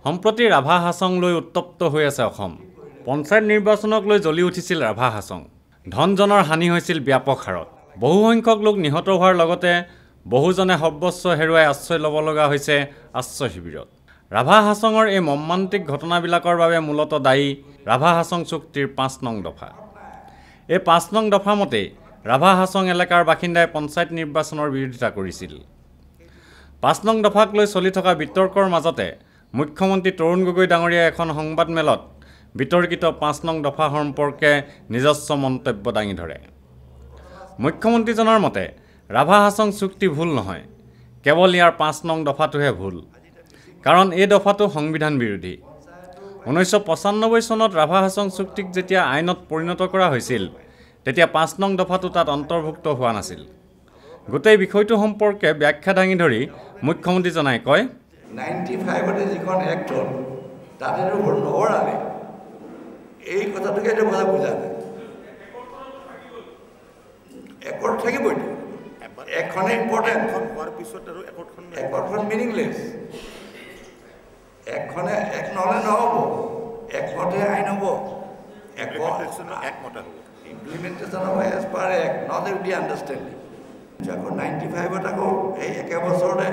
সম্প্ৰতি ৰাভা হাছং লৈ উত্তপ্ত হৈ আছে অসম। পঞ্চায়ত নিৰ্বাচনক লৈ জ্বলি উঠিছিল ৰাভা হাছং। ধনজনৰ হানি হৈছিল ব্যাপক হাৰত। বহু সংখ্যক লোক নিহত হোৱাৰ লগতে বহুজনে সৰ্বস্ব হেৰুৱাই আশ্ৰয় ল'ব লগা হৈছে আশ্ৰয় শিবিৰত। ৰাভা হাছঙৰ এই মৰ্মান্তিক ঘটনাবিলাকৰ বাবে মূলতঃ দায়ী ৰাভা হাছং চুক্তিৰ ৫ নং দফা। এই ৫ নং দফা মতেই ৰাভা হাছং এলেকাৰ বাসিন্দাই পঞ্চায়ত নিৰ্বাচনৰ বিৰোধিতা কৰিছিল। ৫ নং দফাক লৈ চলি থকা বিতৰ্কৰ মাজতে মুখ্যমন্ত্ৰী তৰুণ গগৈ ডাঙৰীয়াই এখন সংবাদমেলত বিতৰ্কিত ৫ নং দফা সম্পৰ্কে নিজস্ব মন্তব্য দাঙি ধৰে। মুখ্যমন্ত্ৰীজনৰ মতে ৰাভা হাছং চুক্তি ভুল নহয়, কেৱল ইয়াৰ ৫ নং দফাটোহে ভুল, কাৰণ এই দফাটো সংবিধান বিৰোধী। ১৯৯৫ চনত ৰাভা হাছং চুক্তিক যেতিয়া আইনত পৰিণত কৰা হৈছিল তেতিয়া ৫ নং দফাটো তাত অন্তৰ্ভুক্ত হোৱা নাছিল। গোটেই বিষয়টো সম্পৰ্কে ব্যাখ্যা দাঙি ধৰি মুখ্যমন্ত্ৰীজনাই কয়, 95 যিখন এক্ট হ'ল তাতেতো ভোট নকৰালে, এই কথাটোকে বুজা নাই। একৰ্ড থাকিবইতো, একখনে ইম্পৰ্টেণ্ট হোৱাৰ পিছত আৰু একৰ্ডখন মিনিংলেছ। একখনে এক নহ'লে নহ'ব, একমতে আইন হ'ব, একমত ইমপ্লিমেণ্টেশ্যন হ'ব as per act, not with the understanding. আকৌ 95ত আকৌ এই একে বছৰতে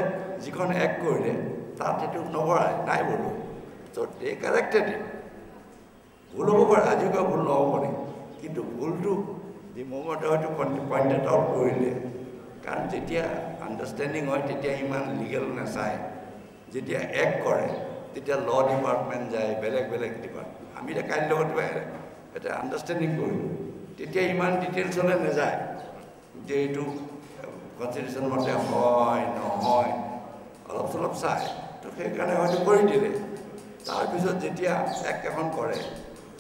যিখন এক্ট কৰিলে তাত এইটো নকৰাই নাই বোলো। ত' দে কাৰেক্টেড ইট। ভুল হ'ব পাৰে, আজিও ভুল নহ'ব নেকি, কিন্তু ভুলটো যি মোমতে হয়তো পইণ্টেড আউট কৰিলে, কাৰণ যেতিয়া আণ্ডাৰষ্টেণ্ডিং হয় তেতিয়া ইমান লিগেল নাচায়। যেতিয়া এক্ট কৰে তেতিয়া ল ডিপাৰ্টমেণ্ট যায়, বেলেগ বেলেগ ডিপাৰ্টমেণ্ট। আমি এতিয়া কাইলৈ লগত এটা আণ্ডাৰষ্টেণ্ডিং কৰিলোঁ, তেতিয়া ইমান ডিটেইলছলৈ নাযায় যে এইটো কনষ্টিটিউশ্যন মতে হয় নহয়, অলপ চলপ চায়। তো সেইকাৰণে হয়তো কৰি দিলে। তাৰপিছত যেতিয়া এক্ট এখন কৰে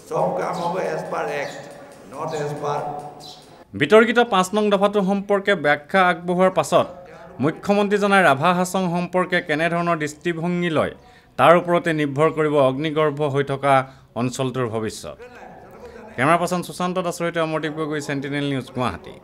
চব কাম হ'ব as per act, not as per. বিতৰ্কিত ৫ নং দফাটো সম্পৰ্কে ব্যাখ্যা আগবঢ়োৱাৰ পাছত মুখ্যমন্ত্ৰীজনাই ৰাভা হাছং সম্পৰ্কে কেনেধৰণৰ দৃষ্টিভংগী লয় তাৰ ওপৰতে নিৰ্ভৰ কৰিব অগ্নিগৰ্ভ হৈ থকা অঞ্চলটোৰ ভৱিষ্যত। কেমেৰা পাৰ্চন সুশান্ত দাসৰ সৈতে অমৰদীপ গগৈ, চেণ্টিনেল নিউজ, গুৱাহাটী।